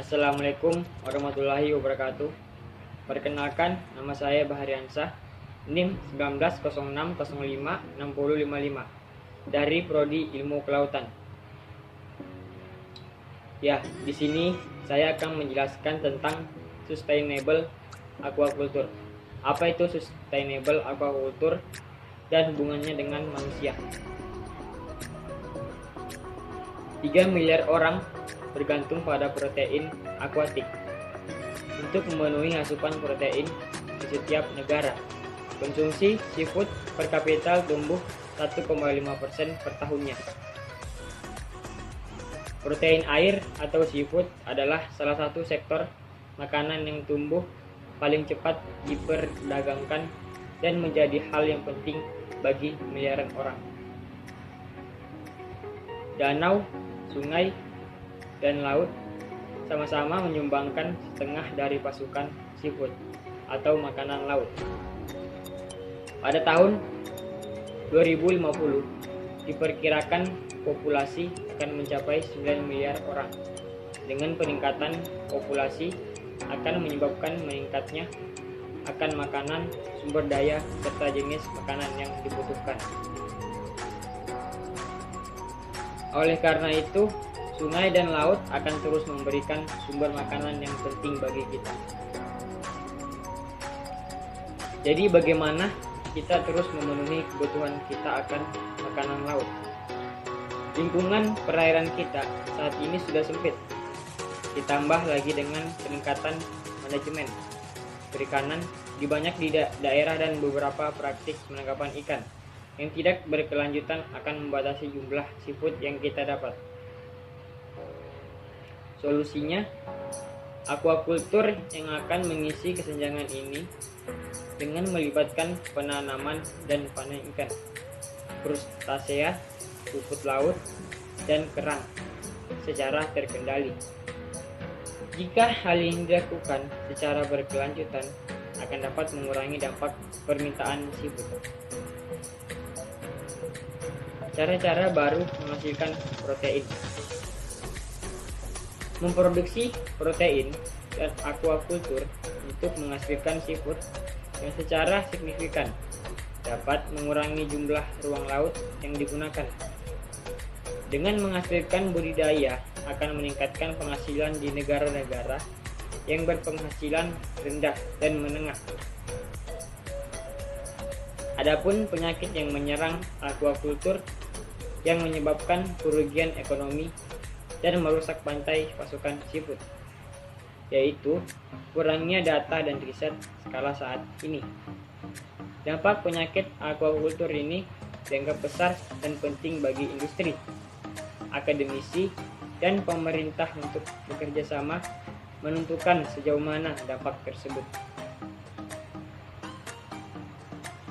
Assalamualaikum warahmatullahi wabarakatuh. Perkenalkan, nama saya Bahariansah, NIM 1906056055 dari Prodi Ilmu Kelautan. Ya, di sini saya akan menjelaskan tentang sustainable aquaculture. Apa itu sustainable aquaculture dan hubungannya dengan manusia? 3 miliar orang bergantung pada protein akuatik untuk memenuhi asupan protein di setiap negara. Konsumsi seafood per kapita tumbuh 1,5% per tahunnya. Protein air atau seafood adalah salah satu sektor makanan yang tumbuh paling cepat diperdagangkan dan menjadi hal yang penting bagi miliaran orang. Danau, sungai, dan laut sama-sama menyumbangkan setengah dari pasukan seafood atau makanan laut. Pada tahun 2050, diperkirakan populasi akan mencapai 9 miliar orang. Dengan peningkatan populasi akan menyebabkan meningkatnya akan makanan, sumber daya, serta jenis makanan yang dibutuhkan. Oleh karena itu, sungai dan laut akan terus memberikan sumber makanan yang penting bagi kita. Jadi bagaimana kita terus memenuhi kebutuhan kita akan makanan laut? Lingkungan perairan kita saat ini sudah sempit. Ditambah lagi dengan peningkatan manajemen perikanan di banyak daerah dan beberapa praktik penangkapan ikan yang tidak berkelanjutan akan membatasi jumlah seafood yang kita dapat. Solusinya, aquaculture yang akan mengisi kesenjangan ini dengan melibatkan penanaman dan panen ikan, krustasea, rumput laut, dan kerang secara terkendali. Jika hal ini dilakukan secara berkelanjutan, akan dapat mengurangi dampak permintaan seafood. Cara-cara baru menghasilkan protein. Memproduksi protein dan aquaculture untuk menghasilkan seafood yang secara signifikan dapat mengurangi jumlah ruang laut yang digunakan. Dengan menghasilkan budidaya akan meningkatkan penghasilan di negara-negara yang berpenghasilan rendah dan menengah. Adapun penyakit yang menyerang aquaculture yang menyebabkan kerugian ekonomi dan merusak pantai pasukan seafood, yaitu kurangnya data dan riset skala saat ini. Dampak penyakit aquaculture ini dianggap besar dan penting bagi industri, akademisi, dan pemerintah untuk bekerja sama menentukan sejauh mana dampak tersebut.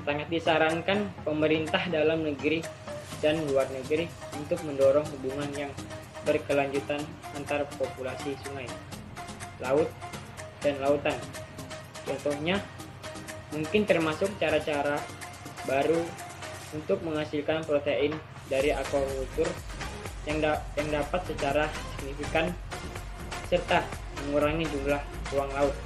Sangat disarankan pemerintah dalam negeri dan luar negeri untuk mendorong hubungan yang berkelanjutan antar populasi sungai, laut, dan lautan. Contohnya, mungkin termasuk cara-cara baru untuk menghasilkan protein dari aquaculture yang dapat secara signifikan serta mengurangi jumlah ruang laut.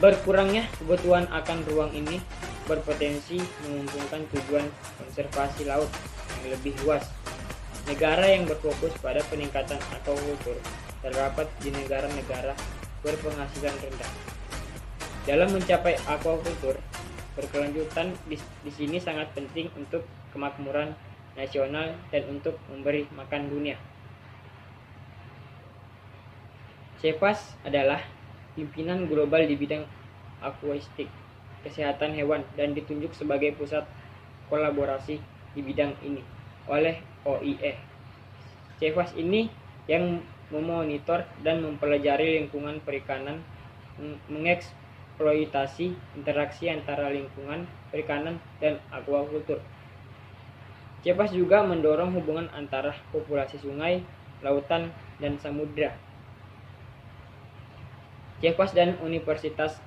Berkurangnya kebutuhan akan ruang ini berpotensi menguntungkan tujuan konservasi laut yang lebih luas. Negara yang berfokus pada peningkatan aquaculture terdapat di negara-negara berpenghasilan rendah. Dalam mencapai aquaculture, berkelanjutan di sini sangat penting untuk kemakmuran nasional dan untuk memberi makan dunia. Cefas adalah pimpinan global di bidang akuistik, kesehatan hewan, dan ditunjuk sebagai pusat kolaborasi di bidang ini oleh OIE. Cefas ini yang memonitor dan mempelajari lingkungan perikanan, mengeksploitasi interaksi antara lingkungan perikanan dan aquaculture. Cefas juga mendorong hubungan antara populasi sungai, lautan, dan samudra. Cefas dan Universitas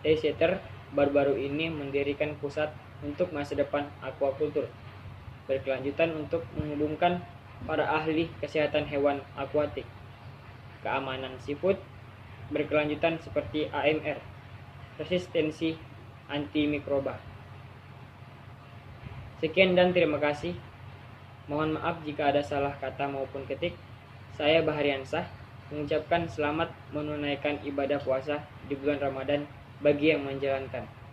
Exeter baru-baru ini mendirikan pusat untuk masa depan aquaculture berkelanjutan untuk menghubungkan para ahli kesehatan hewan akuatik, keamanan seafood berkelanjutan seperti AMR, resistensi antimikroba. Sekian dan terima kasih. Mohon maaf jika ada salah kata maupun ketik. Saya Bahariansah mengucapkan selamat menunaikan ibadah puasa di bulan Ramadan bagi yang menjalankan.